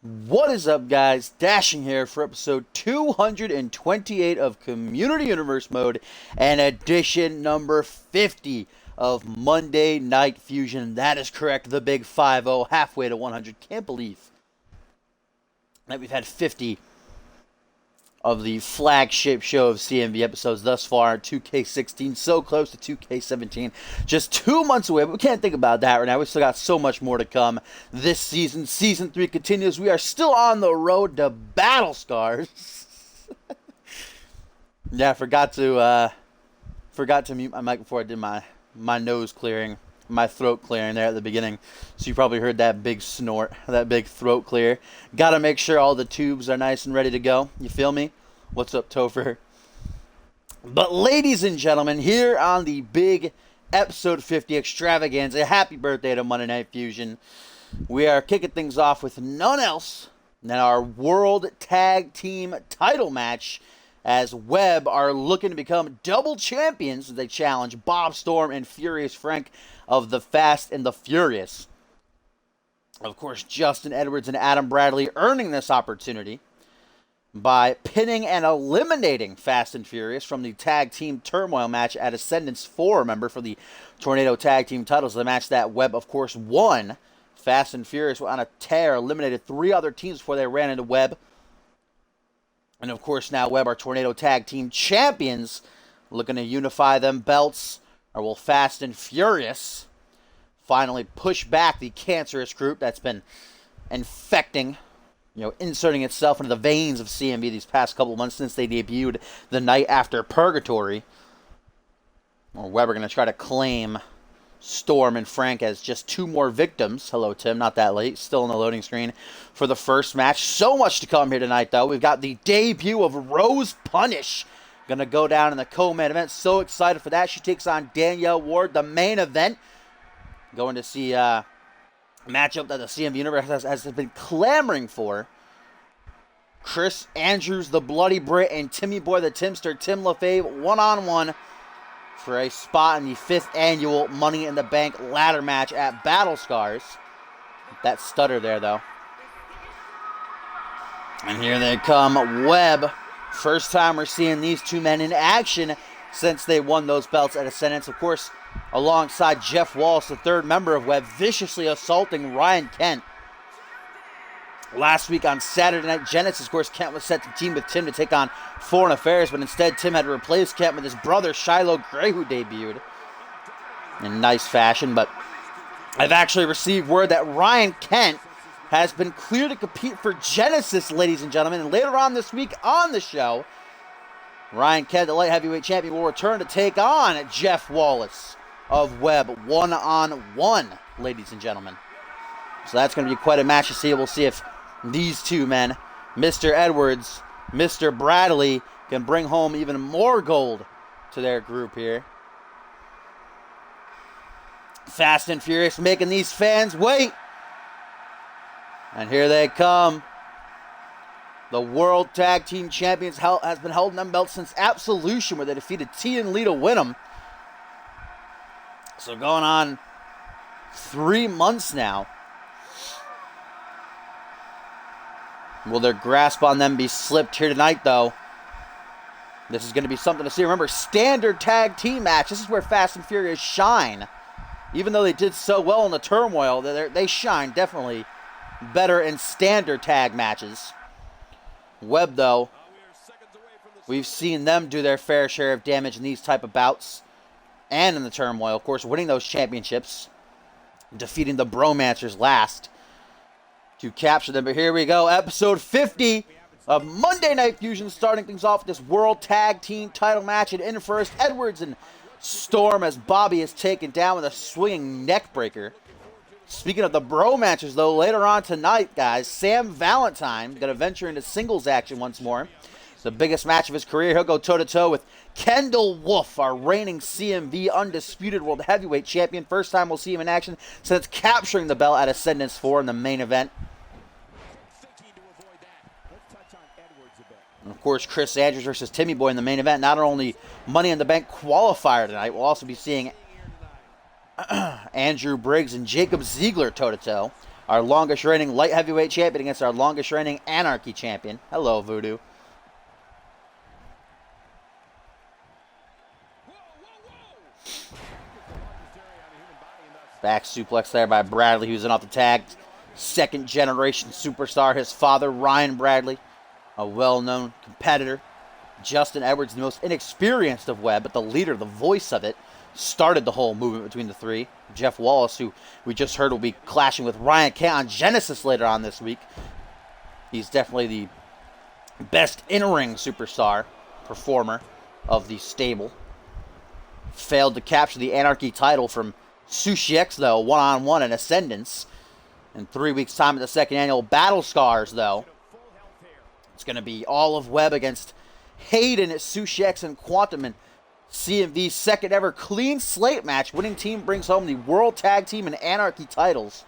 What is up, guys? Dashing here for episode 228 of Community Universe Mode and edition number 50 of Monday Night Fusion. That is correct, the big 5-0, halfway to 100. Can't believe that we've had 50 of the flagship show of CMV episodes thus far. 2K16, so close to 2K17. Just 2 months away, but we can't think about that right now. We still got so much more to come this season. Season 3 continues. We are still on the road to Battle Scars. Yeah, I forgot to mute my mic before I did my nose clearing, my throat clearing there at the beginning. So you probably heard that big snort, that big throat clear. Gotta make sure all the tubes are nice and ready to go. You feel me? What's up, Topher? But ladies and gentlemen, here on the big episode 50 extravaganza, happy birthday to Monday Night Fusion. We are kicking things off with none else than our World Tag Team title match, as Webb are looking to become double champions as they challenge Bob Storm and Furious Frank of the Fast and the Furious. Of course, Justin Edwards and Adam Bradley earning this opportunity by pinning and eliminating Fast and Furious from the Tag Team Turmoil match at Ascendance 4, remember, for the Tornado Tag Team titles, the match that Webb, of course, won. Fast and Furious were on a tear, eliminated 3 other teams before they ran into Webb. And, of course, now Webb are Tornado Tag Team champions, looking to unify them belts. Or will Fast and Furious finally push back the cancerous group that's been infecting, inserting itself into the veins of CMV these past couple of months since they debuted the night after Purgatory? Or Webb are going to try to claim Storm and Frank as just 2 more victims. Hello, Tim. Not that late. Still on the loading screen for the first match. So much to come here tonight, though. We've got the debut of Rose Punish. Going to go down in the co-main event. So excited for that. She takes on Danielle Ward. The main event. Going to see a matchup that the CMV Universe has been clamoring for. Chris Andrews, the Bloody Brit, and Timmy Boy, the Timster, Tim LaFave, one-on-one for a spot in the 5th annual Money in the Bank ladder match at Battle Scars. That stutter there, though. And here they come. Webb. First time we're seeing these 2 men in action since they won those belts at Ascendance. Of course, alongside Jeff Wallace, the 3rd member of Webb, viciously assaulting Ryan Kent. Last week on Saturday Night Genesis, of course, Kent was set to team with Tim to take on Foreign Affairs, but instead Tim had to replace Kent with his brother Shiloh Gray, who debuted in nice fashion. But I've actually received word that Ryan Kent has been cleared to compete for Genesis, ladies and gentlemen. And later on this week on the show, Ryan Kent, the light heavyweight champion, will return to take on Jeff Wallace of Webb one-on-one, ladies and gentlemen. So that's going to be quite a match to see. We'll see if these 2 men, Mr. Edwards, Mr. Bradley, can bring home even more gold to their group here. Fast and Furious making these fans wait. And here they come. The World Tag Team Champions has been holding them belts since Absolution, where they defeated T and Lee to win them. So going on 3 months now. Will their grasp on them be slipped here tonight, though? This is going to be something to see. Remember, standard tag team match. This is where Fast and Furious shine. Even though they did so well in the turmoil, they shine definitely better in standard tag matches. Webb, though, we've seen them do their fair share of damage in these type of bouts and in the turmoil. Of course, winning those championships, defeating the Bromancers last to capture them. But here we go, episode 50 of Monday Night Fusion, starting things off with this World Tag Team title match. And in first, Edwards and Storm, as Bobby is taken down with a swinging neck breaker. Speaking of the Bromancers, though, later on tonight, guys, Sam Valentine going to venture into singles action once more. The biggest match of his career. He'll go toe-to-toe with Kendall Wolf, our reigning CMV Undisputed World Heavyweight Champion. First time we'll see him in action since capturing the belt at Ascendance 4 in the main event. And of course, Chris Andrews versus Timmy Boy in the main event. Not only Money in the Bank qualifier tonight, we'll also be seeing Andrew Briggs and Jacob Ziegler toe-to-toe. Our longest reigning light heavyweight champion against our longest reigning Anarchy champion. Hello, Voodoo. Back suplex there by Bradley, who's in off the tag. Second generation superstar. His father, Ryan Bradley, a well-known competitor. Justin Edwards, the most inexperienced of Webb, but the leader, the voice of it, started the whole movement between the three. Jeff Wallace, who we just heard will be clashing with Ryan K on Genesis later on this week. He's definitely the best in-ring superstar performer of the stable. Failed to capture the Anarchy title from Sushi X, though, one-on-one in Ascendance. In 3 weeks' time at the second annual Battle Scars, though. It's going to be all of Webb against Hayden at Sushi X and Quantum in CMV's second ever clean slate match. Winning team brings home the World Tag Team and Anarchy titles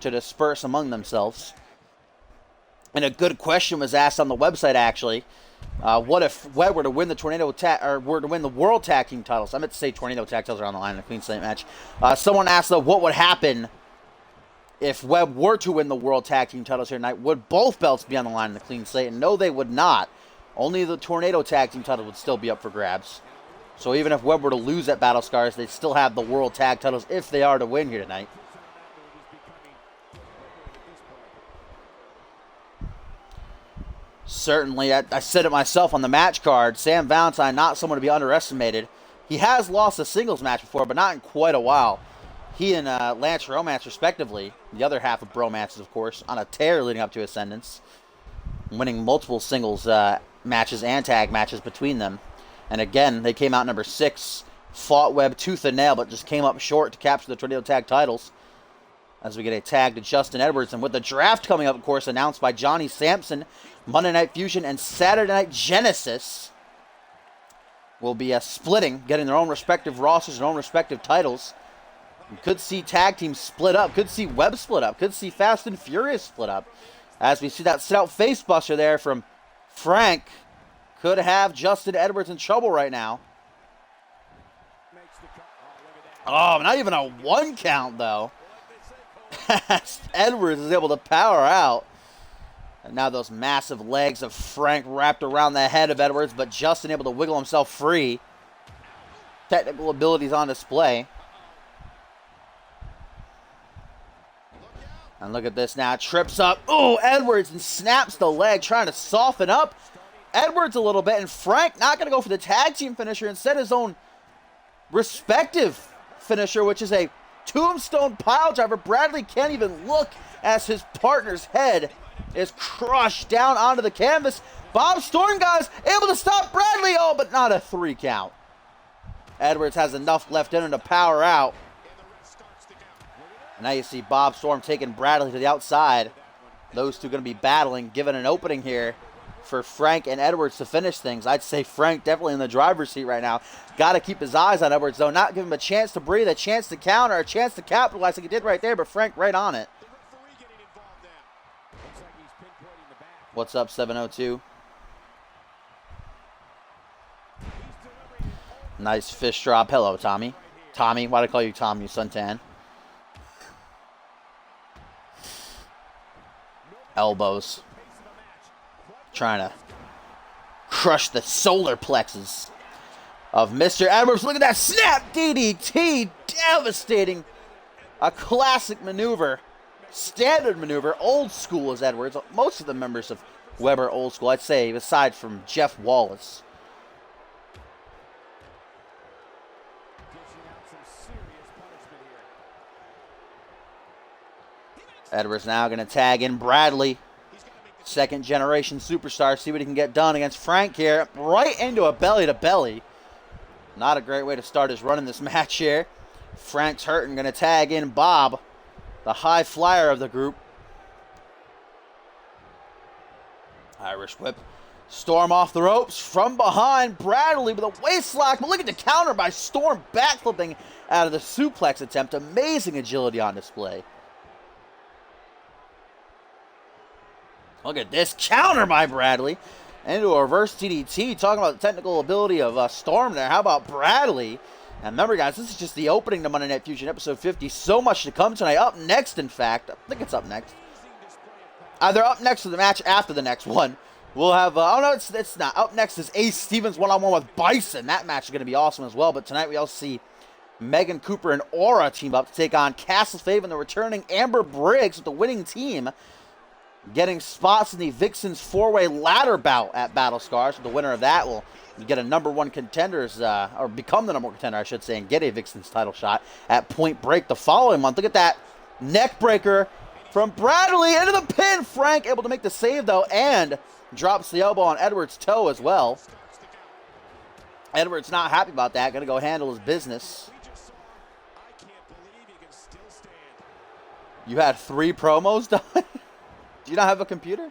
to disperse among themselves. And a good question was asked on the website, actually. What if Webb were to win the were to win the World Tag Team titles? I meant to say Tornado Tag titles are on the line in a clean slate match. Someone asked, though, what would happen if Webb were to win the World Tag Team titles here tonight? Would both belts be on the line in the clean slate? And no, they would not. Only the Tornado Tag Team title would still be up for grabs. So even if Webb were to lose at Battle Scars, they'd still have the World Tag titles if they are to win here tonight. Certainly, I said it myself on the match card. Sam Valentine, not someone to be underestimated. He has lost a singles match before, but not in quite a while. He and Lance Romance, respectively, the other half of Bromances, of course, on a tear leading up to Ascendance, winning multiple singles matches and tag matches between them. And again, they came out number 6, fought Webb tooth and nail, but just came up short to capture the Tornado Tag titles. As we get a tag to Justin Edwards, and with the draft coming up, of course, announced by Johnny Sampson, Monday Night Fusion and Saturday Night Genesis will be splitting, getting their own respective rosters, their own respective titles. We could see tag teams split up, could see Webb split up, could see Fast and Furious split up. As we see that sit-out facebuster there from Frank, could have Justin Edwards in trouble right now. Oh, not even a 1 count, though. Edwards is able to power out. And now those massive legs of Frank wrapped around the head of Edwards, but Justin able to wiggle himself free. Technical abilities on display. And look at this now. Trips up. Oh, Edwards, and snaps the leg, trying to soften up Edwards a little bit. And Frank not going to go for the tag team finisher, instead his own respective finisher, which is a tombstone pile driver. Bradley can't even look as his partner's head is crushed down onto the canvas. Bob Storm, guys, able to stop Bradley. Oh, but not a 3 count. Edwards has enough left in him to power out. And now you see Bob Storm taking Bradley to the outside. Those two going to be battling, given an opening here for Frank and Edwards to finish things. I'd say Frank definitely in the driver's seat right now. Got to keep his eyes on Edwards, though. Not give him a chance to breathe, a chance to counter, a chance to capitalize like he did right there, but Frank right on it. What's up, 702? Nice fish drop. Hello, Tommy. Tommy, why'd I call you Tommy, you suntan? Elbows. Trying to crush the solar plexus of Mr. Edwards. Look at that snap DDT. Devastating. A classic maneuver. Standard maneuver. Old school as Edwards. Most of the members of Webb are old school, I'd say, aside from Jeff Wallace. Edwards now going to tag in Bradley. Second generation superstar. See what he can get done against Frank here. Right into a belly-to-belly. Not a great way to start his run in this match here. Frank's hurting. Going to tag in Bob, the high flyer of the group. Irish whip. Storm off the ropes from behind. Bradley with a waist lock. But look at the counter by Storm, backflipping out of the suplex attempt. Amazing agility on display. Look at this counter by Bradley. Into a reverse DDT. Talking about the technical ability of Storm there. How about Bradley? And remember, guys, this is just the opening to Monday Night Fusion, episode 50. So much to come tonight. Up next, in fact. I think it's up next. Either up next or the match after the next one. We'll have, oh no, it's not. Up next is Ace Stevens one-on-one with Bison. That match is going to be awesome as well. But tonight we also see Megan Cooper and Aura team up to take on Castle Fave and the returning Amber Briggs with the winning team. Getting spots in the Vixens 4-way ladder bout at Battle Scars. So the winner of that will get a #1 contenders, or become the #1 contender, I should say, and get a Vixens title shot at Point Break the following month. Look at that neck breaker from Bradley into the pin. Frank able to make the save, though, and drops the elbow on Edwards' toe as well. Edwards not happy about that. Going to go handle his business. You had 3 promos done? Do you not have a computer?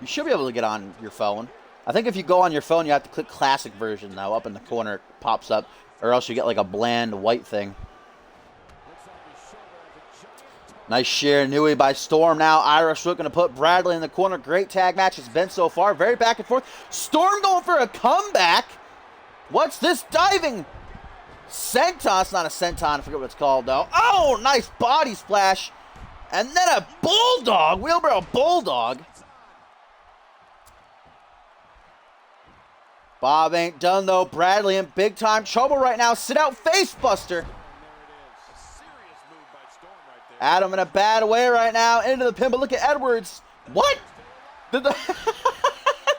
You should be able to get on your phone. I think if you go on your phone, you have to click classic version, though. Up in the corner, it pops up. Or else you get like a bland white thing. Nice sheer Nui by Storm now. Irish Rook going to put Bradley in the corner. Great tag match it's been so far. Very back and forth. Storm going for a comeback. What's this diving? Senton. It's not a senton. I forget what it's called, though. Oh, nice body splash. And then a bulldog. Wheelbarrow bulldog. Bob ain't done, though. Bradley in big time trouble right now. Sit out face buster. Adam in a bad way right now. Into the pin, but look at Edwards. What? Did the,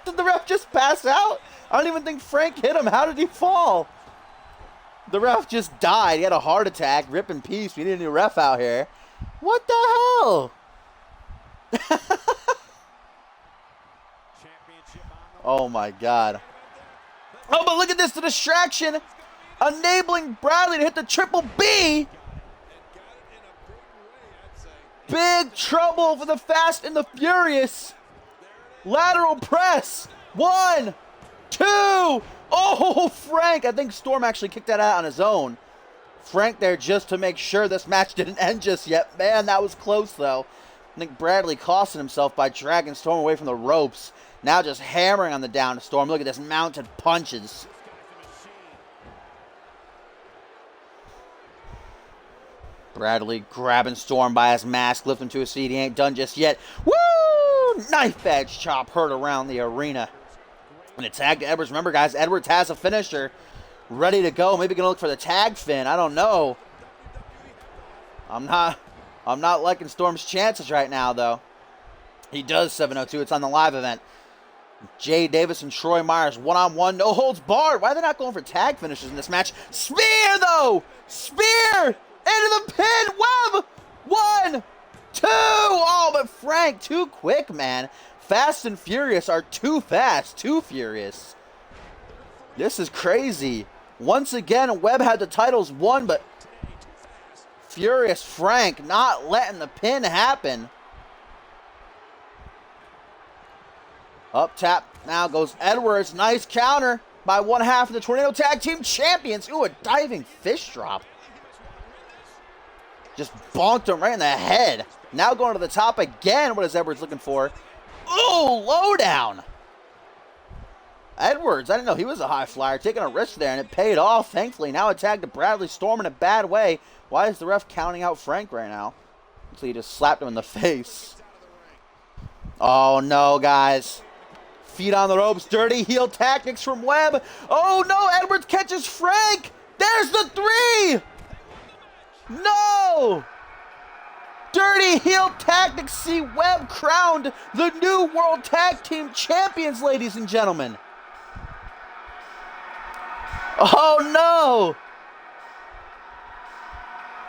did the ref just pass out? I don't even think Frank hit him. How did he fall? The ref just died. He had a heart attack. Rip in peace. We need a new ref out here. What the hell? Oh my God. Oh, but look at this, the distraction, enabling Bradley to hit the triple B. Big trouble for the Fast and the Furious. Lateral press. 1, 2. Oh, Frank. I think Storm actually kicked that out on his own. Frank there just to make sure this match didn't end just yet. Man, that was close, though. I think Bradley costing himself by dragging Storm away from the ropes. Now just hammering on the down to Storm. Look at this, mounted punches. Bradley grabbing Storm by his mask, lifting him to his feet. He ain't done just yet. Woo! Knife edge chop heard around the arena. And a tag to Edwards. Remember, guys, Edwards has a finisher ready to go. Maybe gonna look for the tag fin. I don't know. I'm not liking Storm's chances right now, though. He does 702. It's on the live event. Jay Davis and Troy Myers one-on-one, no holds barred. Why are they not going for tag finishes in this match? Spear, though! Spear! Into the pin! Web! 1, 2! Oh, but Frank, too quick, man. Fast and Furious are too fast, too furious. This is crazy. Once again, Webb had the titles won, but Furious Frank not letting the pin happen. Up tap now goes Edwards. Nice counter by one half of the Tornado Tag Team Champions. Ooh, a diving fish drop. Just bonked him right in the head. Now going to the top again. What is Edwards looking for? Ooh, low down. Edwards, I didn't know he was a high flyer. Taking a risk there, and it paid off, thankfully. Now a tag to Bradley. Storm in a bad way. Why is the ref counting out Frank right now? So he just slapped him in the face. Oh, no, guys. Feet on the ropes. Dirty heel tactics from Webb. Oh, no. Edwards catches Frank. There's the 3. No. Dirty heel tactics see Webb crowned the new World Tag Team Champions, ladies and gentlemen. Oh, no.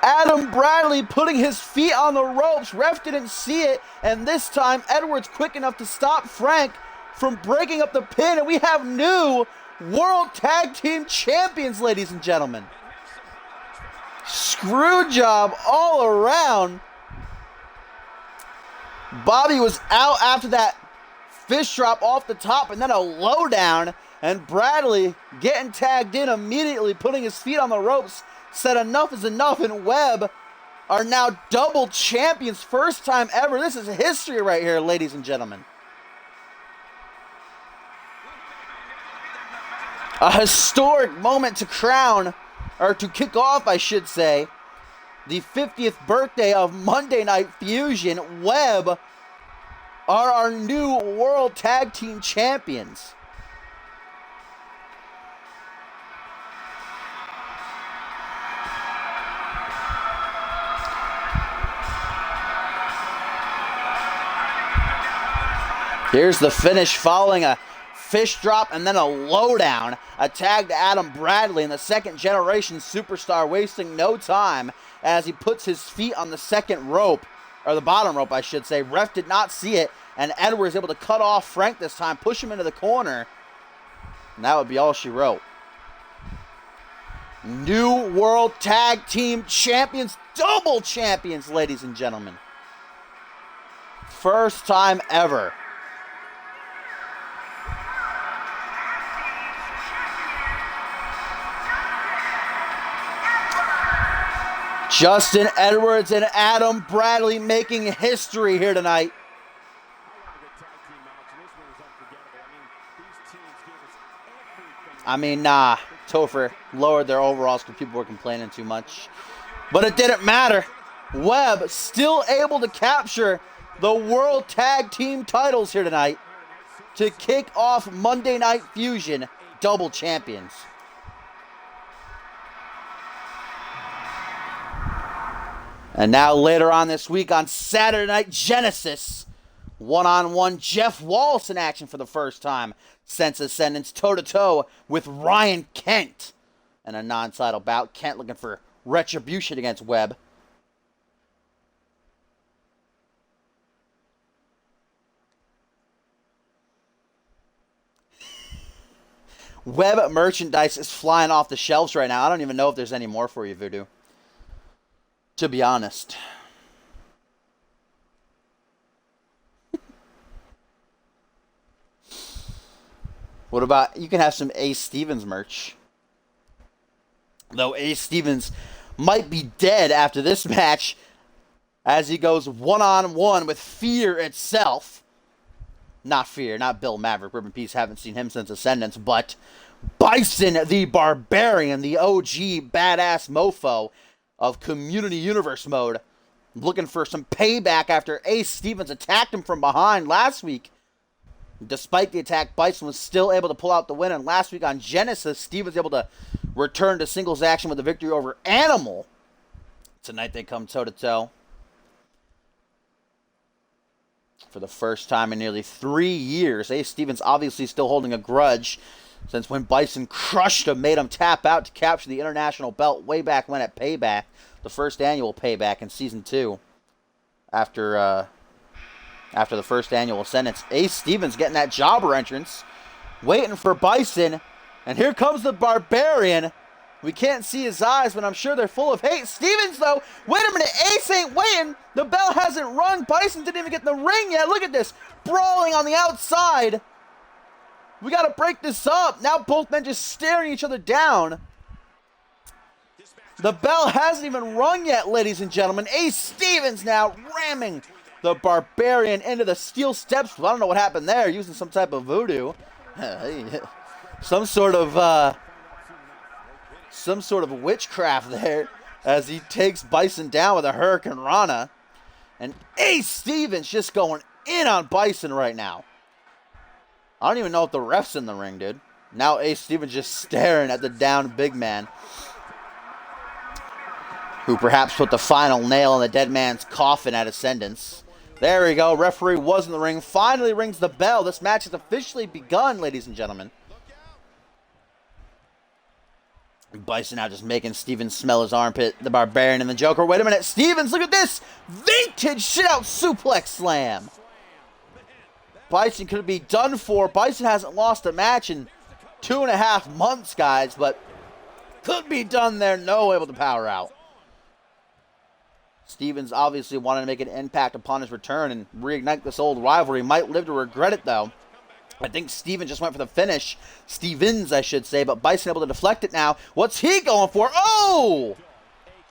Adam Bradley putting his feet on the ropes. Ref didn't see it. And this time, Edwards quick enough to stop Frank from breaking up the pin. And we have new World Tag Team Champions, ladies and gentlemen. Screw job all around. Bobby was out after that fish drop off the top and then a lowdown. And Bradley getting tagged in immediately, putting his feet on the ropes. Said enough is enough, and Webb are now double champions. First time ever. This is history right here, ladies and gentlemen. A historic moment to crown or to kick off, I should say, the 50th birthday of Monday Night Fusion, Webb are our new World Tag Team Champions. Here's the finish following a fish drop and then a lowdown. A tag to Adam Bradley, and the second generation superstar wasting no time as he puts his feet on the second rope, or the bottom rope, I should say. Ref did not see it, and Edwards able to cut off Frank this time, push him into the corner. And that would be all she wrote. New World Tag Team Champions, double champions, ladies and gentlemen. First time ever. Justin Edwards and Adam Bradley making history here tonight. I mean, nah, Topher lowered their overalls because people were complaining too much. But it didn't matter. Webb still able to capture the World Tag Team titles here tonight to kick off Monday Night Fusion, double champions. And now later on this week on Saturday Night Genesis, one-on-one Jeff Wallace in action for the first time since Ascendance, toe-to-toe with Ryan Kent. And a non-title bout. Kent looking for retribution against Webb. Webb merchandise is flying off the shelves right now. I don't even know if there's any more for you, Voodoo, to be honest. What about, you can have some Ace Stevens merch. Though Ace Stevens might be dead after this match as he goes one-on-one with Fear itself. Not Fear, not Bill Maverick. Rip in peace, haven't seen him since Ascendance, but Bison the Barbarian, the OG badass mofo of Community Universe mode, looking for some payback after Ace Stevens attacked him from behind last week. Despite the attack, Bison was still able to pull out the win, and last week on Genesis, Stevens was able to return to singles action with a victory over Animal. Tonight they come toe-to-toe. For the first time in nearly 3 years, Ace Stevens obviously still holding a grudge since when Bison crushed him, made him tap out to capture the international belt way back when at Payback, the first annual Payback in Season 2. After the first annual Ascendance, Ace Stevens getting that jobber entrance, waiting for Bison, and here comes the Barbarian. We can't see his eyes, but I'm sure they're full of hate. Stevens, though, wait a minute, Ace ain't waiting. The bell hasn't rung. Bison didn't even get in the ring yet. Look at this, brawling on the outside. We got to break this up. Now both men just staring each other down. The bell hasn't even rung yet, ladies and gentlemen. Ace Stevens now ramming the Barbarian into the steel steps. Well, I don't know what happened there, using some type of voodoo. Some sort of witchcraft there as he takes Bison down with a Hurricane Rana. And Ace Stevens just going in on Bison right now. I don't even know if the ref's in the ring, dude. Now Ace Stevens just staring at the downed big man, who perhaps put the final nail in the dead man's coffin at Ascendance. There we go. Referee was in the ring. Finally rings the bell. This match has officially begun, ladies and gentlemen. Bison now just making Stevens smell his armpit. The Barbarian and the Joker. Wait a minute. Stevens, look at this. Vintage shit-out suplex slam. Bison could be done for. Bison hasn't lost a match in 2.5 months, guys, but could be done there. No able to power out. Stevens obviously wanted to make an impact upon his return and reignite this old rivalry. Might live to regret it, though. I think Stevens just went for the finish. Stevens, I should say, but Bison able to deflect it now. What's he going for? Oh!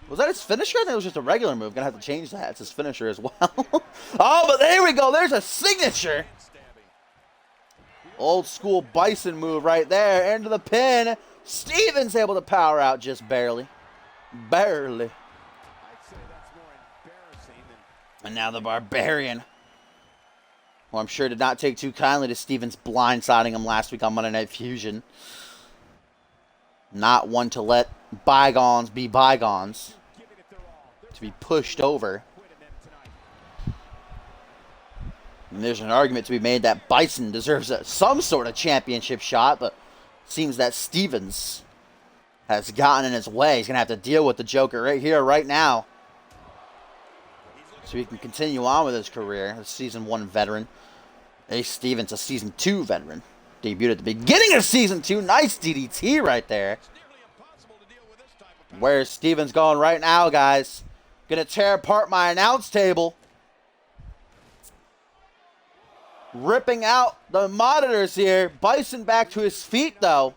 Was that his finisher? I think it was just a regular move. Gonna have to change that. It's his finisher as well. Oh, but there we go. There's a signature. Old school Bison move right there. Into the pin. Stevens able to power out just barely. Barely. And now the Barbarian. Well, I'm sure did not take too kindly to Stevens blindsiding him last week on Monday Night Fusion. Not one to let bygones be bygones. To be pushed over. And there's an argument to be made that Bison deserves some sort of championship shot, but it seems that Stevens has gotten in his way. He's going to have to deal with the Joker right here, right now. So he can continue on with his career. A Season 1 veteran. Ace Stevens, a Season 2 veteran. Debuted at the beginning of Season 2. Nice DDT right there. Where's Stevens going right now, guys? Gonna tear apart my announce table. Ripping out the monitors here. Bison back to his feet, though.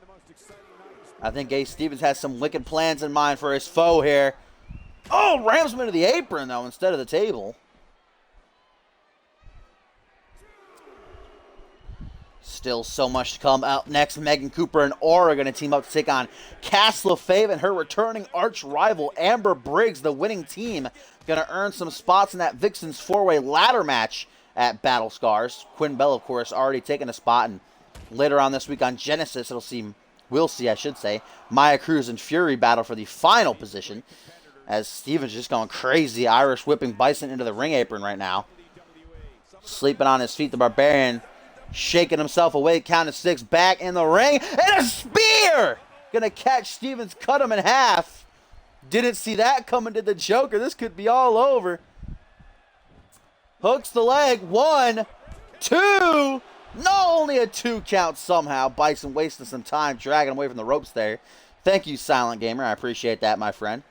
I think Ace Stevens has some wicked plans in mind for his foe here. Oh, rams him into the apron, though, instead of the table. Still so much to come. Out next, Megan Cooper and Aura are going to team up to take on Cass LaFave and her returning arch rival, Amber Briggs. The winning team going to earn some spots in that Vixen's 4-way ladder match at Battle Scars. Quinn Bell, of course, already taking a spot. And later on this week on Genesis, we'll see, I should say, Maya Cruz and Fury battle for the final position. As Stevens just going crazy, Irish whipping Bison into the ring apron right now. Sleeping on his feet, the Barbarian shaking himself awake, count of 6, back in the ring, and a spear! Gonna catch Stevens, cut him in half. Didn't see that coming to the Joker. This could be all over. Hooks the leg, 1, 2. No, only a 2 count somehow. Bison wasting some time, dragging away from the ropes there. Thank you, Silent Gamer. I appreciate that, my friend.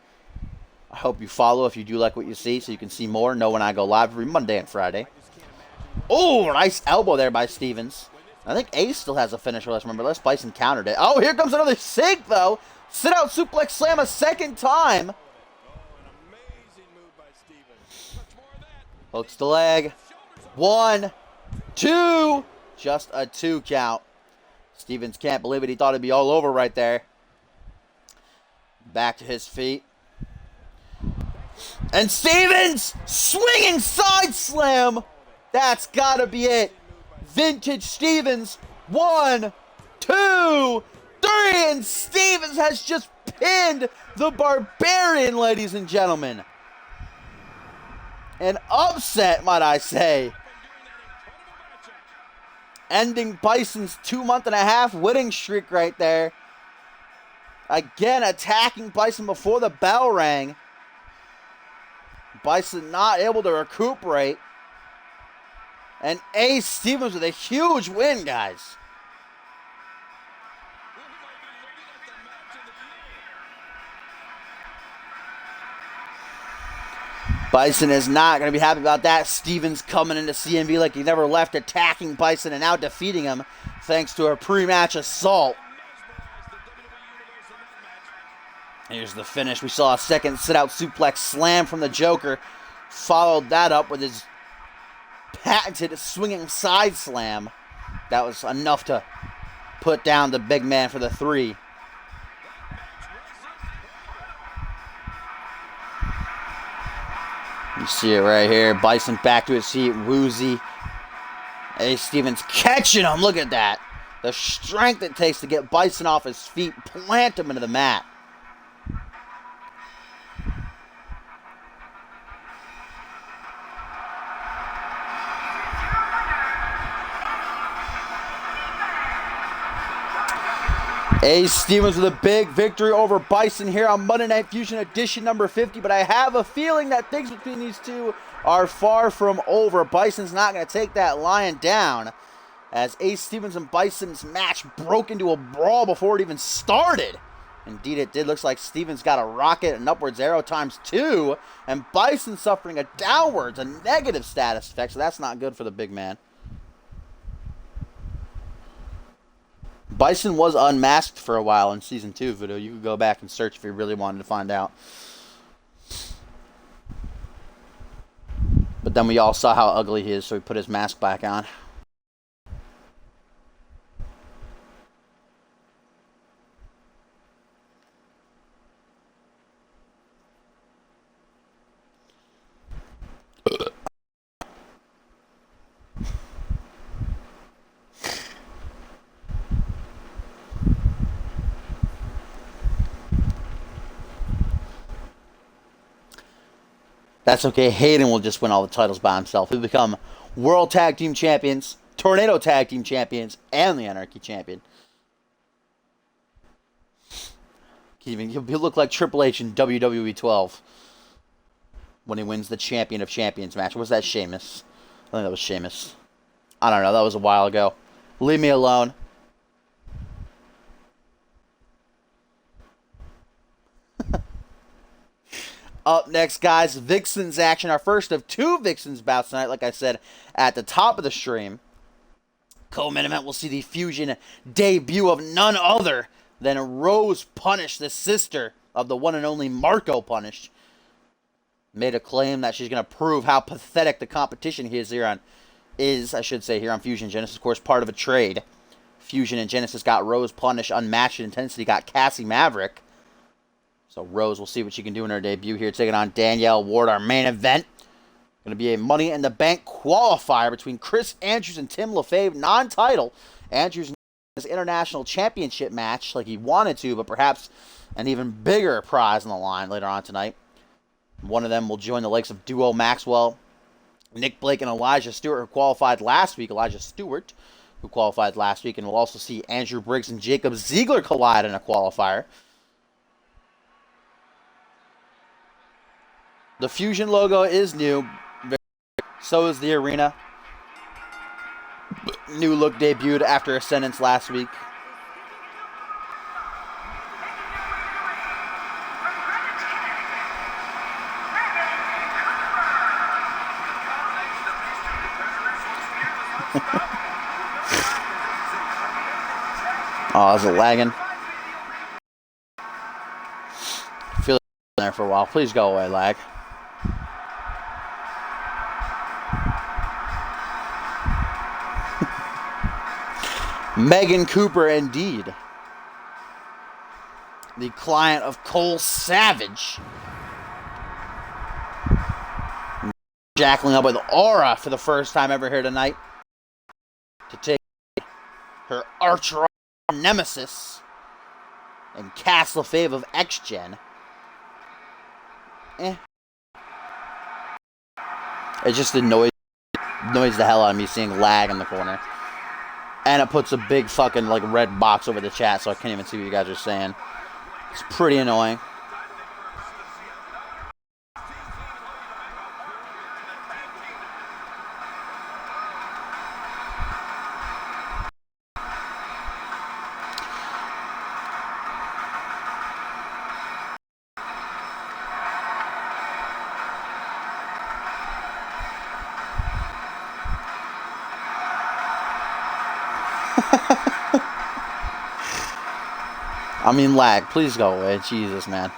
I hope you follow if you do like what you see, so you can see more, know when I go live every Monday and Friday. Oh, nice elbow there by Stevens. I think Ace still has a finisher. Let's remember. Les Bison countered it. Oh, here comes another sink, though. Sit out suplex slam a second time. Hooks the leg. 1, 2. Just a 2 count. Stevens can't believe it. He thought it'd be all over right there. Back to his feet. And Stevens swinging side slam. That's got to be it. Vintage Stevens. 1, 2, 3. And Stevens has just pinned the Barbarian, ladies and gentlemen. An upset, might I say. Ending Bison's 2.5-month winning streak right there. Again, attacking Bison before the bell rang. Bison not able to recuperate. And Ace Stevens with a huge win, guys. Bison is not going to be happy about that. Stevens coming into CMV like he never left, attacking Bison and now defeating him thanks to a pre-match assault. Here's the finish. We saw a second sit-out suplex slam from the Joker. Followed that up with his patented swinging side slam. That was enough to put down the big man for the 3. You see it right here. Bison back to his feet. Woozy. Ace Stevens catching him. Look at that. The strength it takes to get Bison off his feet. Plant him into the mat. Ace Stevens with a big victory over Bison here on Monday Night Fusion edition number 50, but I have a feeling that things between these two are far from over. Bison's not going to take that lion down, as Ace Stevens and Bison's match broke into a brawl before it even started. Indeed it did. Looks like Stevens got a rocket, an upwards arrow ×2, and Bison suffering a downwards, a negative status effect, so that's not good for the big man. Bison was unmasked for a while in Season 2 video. You could go back and search if you really wanted to find out. But then we all saw how ugly he is, so he put his mask back on. That's okay. Hayden will just win all the titles by himself. He'll become World Tag Team Champions, Tornado Tag Team Champions, and the Anarchy Champion. He'll look like Triple H in WWE 12 when he wins the Champion of Champions match. Was that Sheamus? I think that was Sheamus. I don't know. That was a while ago. Leave me alone. Up next, guys, Vixens action. Our first of 2 Vixens bouts tonight, like I said at the top of the stream. Co-main event, we'll see the Fusion debut of none other than Rose Punish, the sister of the one and only Marco Punish. Made a claim that she's going to prove how pathetic the competition here on Fusion Genesis. Of course, part of a trade. Fusion and Genesis got Rose Punish, unmatched in intensity, got Cassie Maverick. So Rose, we'll see what she can do in her debut here, taking on Danielle Ward, our main event. Going to be a Money in the Bank qualifier between Chris Andrews and Tim LaFave, non-title. Andrews his international championship match like he wanted to, but perhaps an even bigger prize on the line later on tonight. One of them will join the likes of Duo Maxwell, Nick Blake, and Elijah Stewart, who qualified last week. And we'll also see Andrew Briggs and Jacob Ziegler collide in a qualifier. The Fusion logo is new. So is the arena. New look debuted after Ascendance last week. Oh, is it lagging? I feel like it's been there for a while. Please go away, lag. Megan Cooper, indeed. The client of Cole Savage. Jackling up with Aura for the first time ever here tonight. To take her arch nemesis and Cass LaFave of X-Gen. It just annoys the hell out of me seeing lag in the corner. And it puts a big fucking red box over the chat, so I can't even see what you guys are saying. It's pretty annoying. I mean, lag. Please go away. Jesus, man.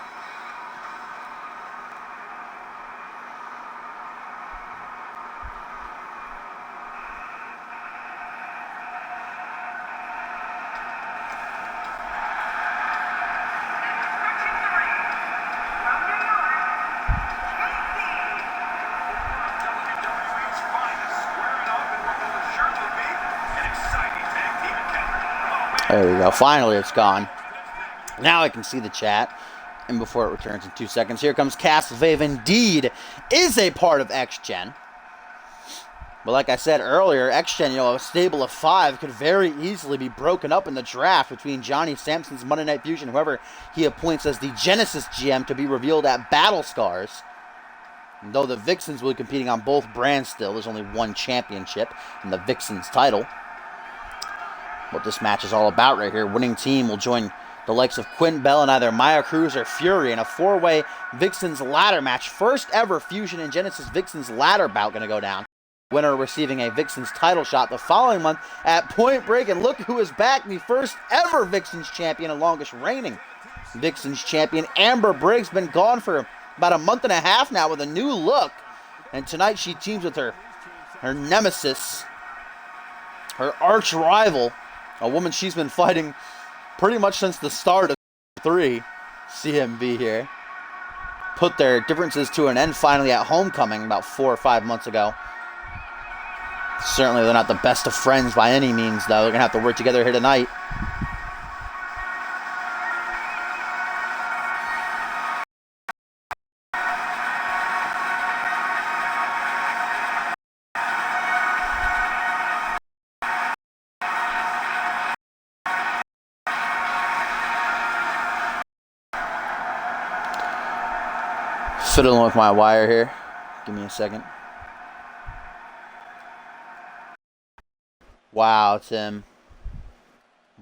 There we go. Finally, it's gone. Now I can see the chat. And before it returns in 2 seconds, here comes Cass LaFave. Indeed, is a part of X-Gen. But like I said earlier, X-Gen, a stable of 5 could very easily be broken up in the draft between Johnny Sampson's Monday Night Fusion, whoever he appoints as the Genesis GM, to be revealed at Battle Scars. And though the Vixens will be competing on both brands still, there's only one championship in the Vixens title. What this match is all about right here. Winning team will join the likes of Quinn Bell and either Maya Cruz or Fury in a 4-way Vixens ladder match. First ever Fusion and Genesis Vixens ladder bout going to go down. Winner receiving a Vixens title shot the following month at Point Break. And look who is back, the first ever Vixens champion and longest reigning Vixens champion. Amber Briggs, been gone for about a month and a half now with a new look. And tonight she teams with her nemesis, her arch rival, a woman she's been fighting pretty much since the start of 3, CMV here. Put their differences to an end finally at Homecoming about 4 or 5 months ago. Certainly they're not the best of friends by any means, though. They're going to have to work together here tonight. Fiddling with my wire here. Give me a second. Wow, Tim.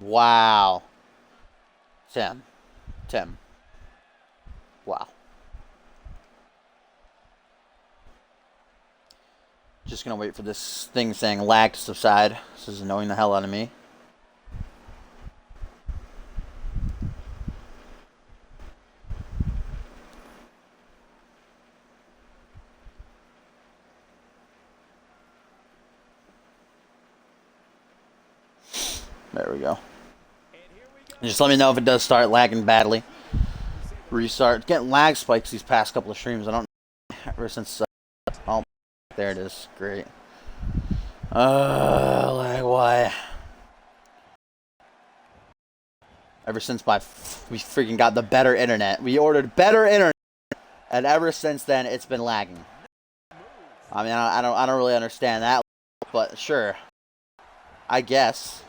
Wow. Tim. Wow. Just gonna wait for this thing saying lag to subside. This is annoying the hell out of me. There we go. Just let me know if it does start lagging badly. Restart. Getting lag spikes these past couple of streams. I don't know. Ever since. Oh, there it is. Great. Lag, why? Ever since we freaking got the better internet. We ordered better internet. And ever since then, it's been lagging. I mean, I don't really understand that. But sure. I guess.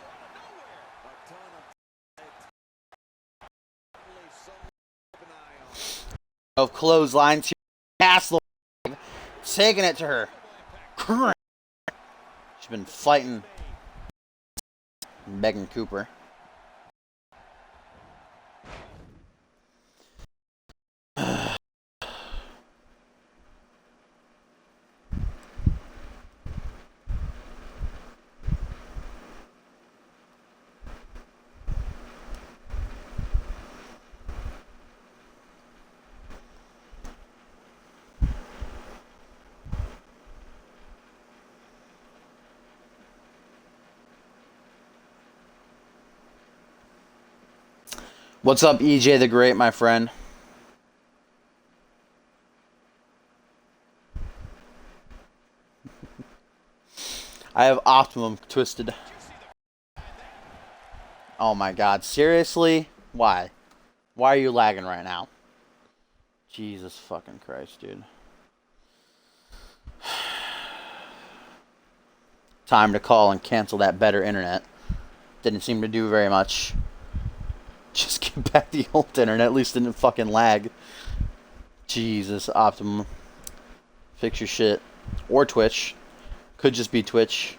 Of clothesline to Castle, taking it to her. She's been fighting Megan Cooper. What's up, EJ the Great, my friend? I have Optimum twisted. Oh my god, seriously? Why? Why are you lagging right now? Jesus fucking Christ, dude. Time to call and cancel that better internet. Didn't seem to do very much. Just get back the old internet, at least didn't fucking lag. Jesus, Optimum. Fix your shit. Or Twitch. Could just be Twitch.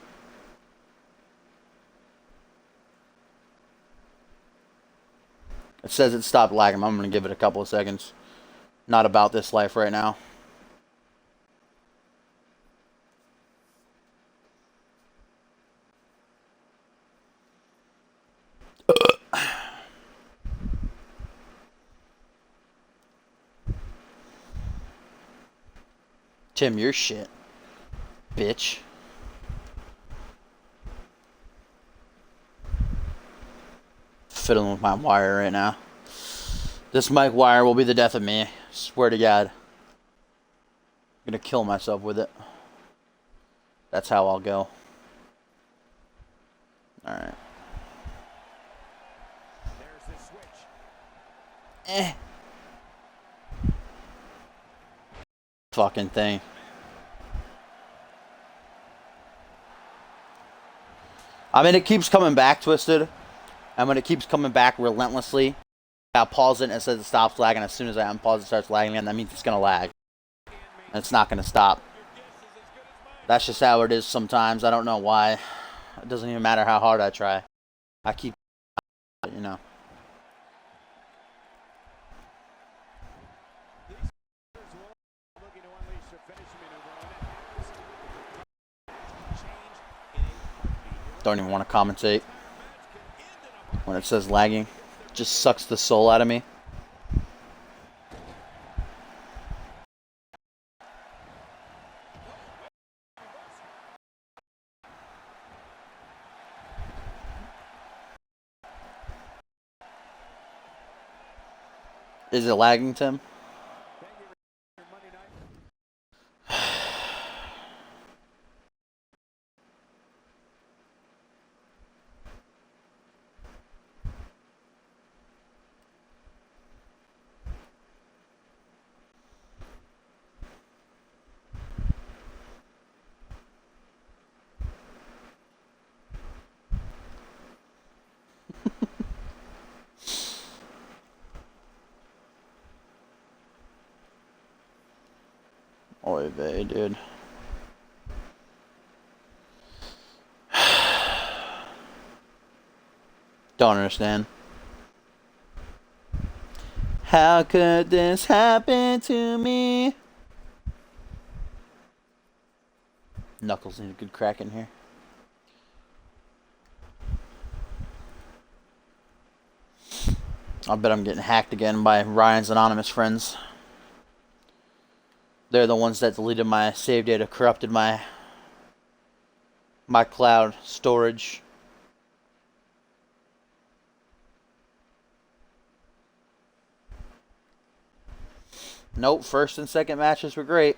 It says it stopped lagging. I'm going to give it a couple of seconds. Not about this life right now. Tim, you're shit. Bitch. Fiddling with my wire right now. This mic wire will be the death of me. Swear to God. I'm gonna kill myself with it. That's how I'll go. Alright. Fucking thing. I mean, it keeps coming back, Twisted. And when it keeps coming back relentlessly, I'll pause it and it says it stops lagging. As soon as I unpause it, starts lagging again. That means it's going to lag. And it's not going to stop. That's just how it is sometimes. I don't know why. It doesn't even matter how hard I try. I keep, you know. Don't even want to commentate when it says lagging. Just sucks the soul out of me. Is it lagging, Tim? Oy vey, dude. Don't understand. How could this happen to me? Knuckles need a good crack in here. I bet I'm getting hacked again by Ryan's anonymous friends. They're the ones that deleted my save data, corrupted my cloud storage. Nope, first and second matches were great.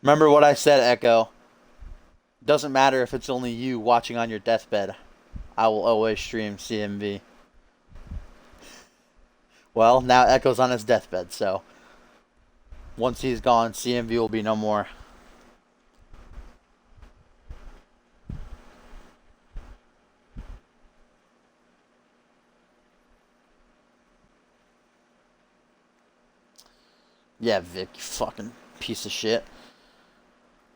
Remember what I said, Echo. Doesn't matter if it's only you watching on your deathbed. I will always stream CMV. Well, now Echo's on his deathbed, so once he's gone, CMV will be no more. Yeah, Vic, you fucking piece of shit.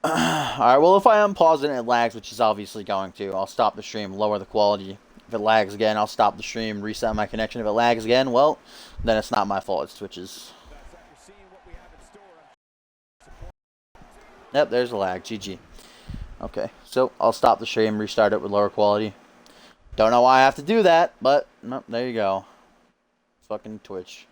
Alright, well, if I unpause it and it lags, which is obviously going to, I'll stop the stream, lower the quality. If it lags again, I'll stop the stream, reset my connection. If it lags again, well, then it's not my fault, it's Twitch's. Yep, there's a lag. GG. Okay, so I'll stop the stream, restart it with lower quality. Don't know why I have to do that, but nope, there you go. Fucking Twitch.